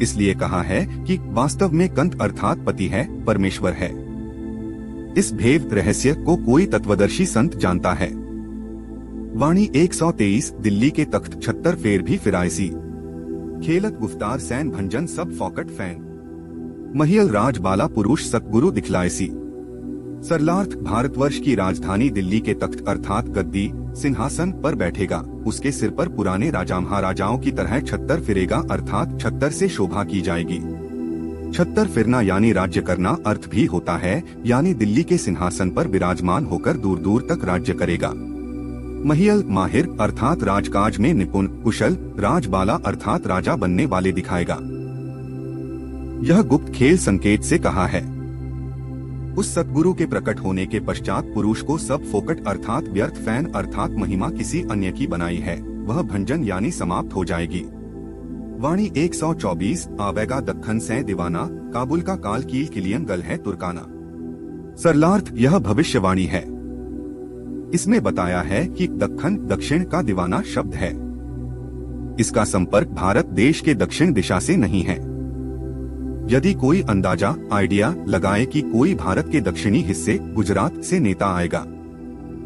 इसलिए कहा है कि वास्तव में कंत अर्थात पति है, परमेश्वर है। इस भेद रहस्य को कोई तत्वदर्शी संत जानता है। वाणी 123 दिल्ली के तख्त 76 फेर भी फिरायसी, खेलत गुफ्तार सैन भंजन सब फौकट फैन, महियल राज बाला पुरुष सतगुरु दिखलायसी। सरलार्थ भारतवर्ष की राजधानी दिल्ली के तख्त अर्थात गद्दी सिंहासन पर बैठेगा, उसके सिर पर पुराने राजा महाराजाओं की तरह 76 फिरेगा, अर्थात 76 से शोभा की जाएगी। 76 फिरना यानी राज्य करना अर्थ भी होता है, यानी दिल्ली के सिंहासन पर विराजमान होकर दूर दूर तक राज्य करेगा। महियल माहिर अर्थात राजकाज में निपुण कुशल, राजबाला अर्थात राजा बनने वाले दिखाएगा। यह गुप्त खेल संकेत से कहा है। उस सतगुरु के प्रकट होने के पश्चात पुरुष को सब फोकट अर्थात व्यर्थ फैन अर्थात महिमा किसी अन्य की बनाई है, वह भंजन यानी समाप्त हो जाएगी। वाणी 124 आवेगा दक्खन से दीवाना, काबुल का काल कील किलियन गल है तुर्काना। सरलार्थ यह भविष्यवाणी है। इसमें बताया है कि दक्खन दक्षिण का दीवाना शब्द है। इसका संपर्क भारत देश के दक्षिण दिशा से नहीं है। यदि कोई अंदाजा आइडिया लगाए कि कोई भारत के दक्षिणी हिस्से गुजरात से नेता आएगा,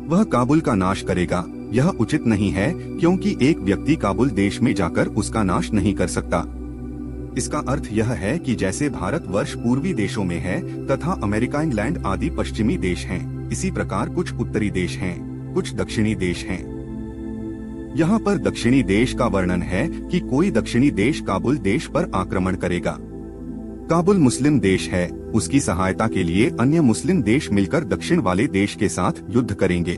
वह काबुल का नाश करेगा, यह उचित नहीं है, क्योंकि एक व्यक्ति काबुल देश में जाकर उसका नाश नहीं कर सकता। इसका अर्थ यह है कि जैसे भारतवर्ष पूर्वी देशों में है तथा अमेरिका इंग्लैंड आदि पश्चिमी देश हैं, इसी प्रकार कुछ उत्तरी देश हैं, कुछ दक्षिणी देश हैं। यहाँ पर दक्षिणी देश का वर्णन है कि कोई दक्षिणी देश काबुल देश पर आक्रमण करेगा। काबुल मुस्लिम देश है, उसकी सहायता के लिए अन्य मुस्लिम देश मिलकर दक्षिण वाले देश के साथ युद्ध करेंगे।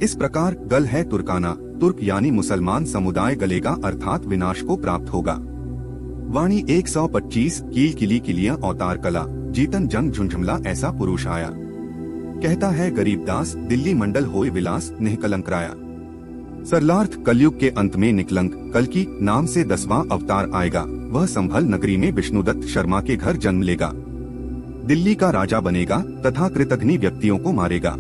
इस प्रकार गल है तुर्काना, तुर्क यानी मुसलमान समुदाय गलेगा अर्थात विनाश को प्राप्त होगा। वाणी 125 कील किली किलियां अवतार कला, जीतन जंग झुंझुमला ऐसा पुरुष आया। कहता है गरीबदास, दिल्ली मंडल होए विलास निकलंकराया। सरलार्थ कलयुग के अंत में निकलंक कल्कि नाम से 10वां अवतार आएगा। वह संभल नगरी में विष्णुदत्त शर्मा के घर जन्म लेगा, दिल्ली का राजा बनेगा तथा कृतघ्नि व्यक्तियों को मारेगा,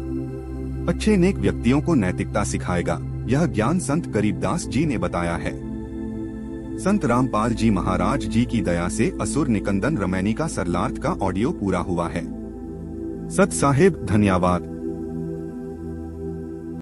अच्छे नेक व्यक्तियों को नैतिकता सिखाएगा। यह ज्ञान संत गरीबदास जी ने बताया है। संत रामपाल जी महाराज जी की दया से असुर निकंदन रमैनी का सरलार्थ का ऑडियो पूरा हुआ है। सत साहेब धन्यवाद।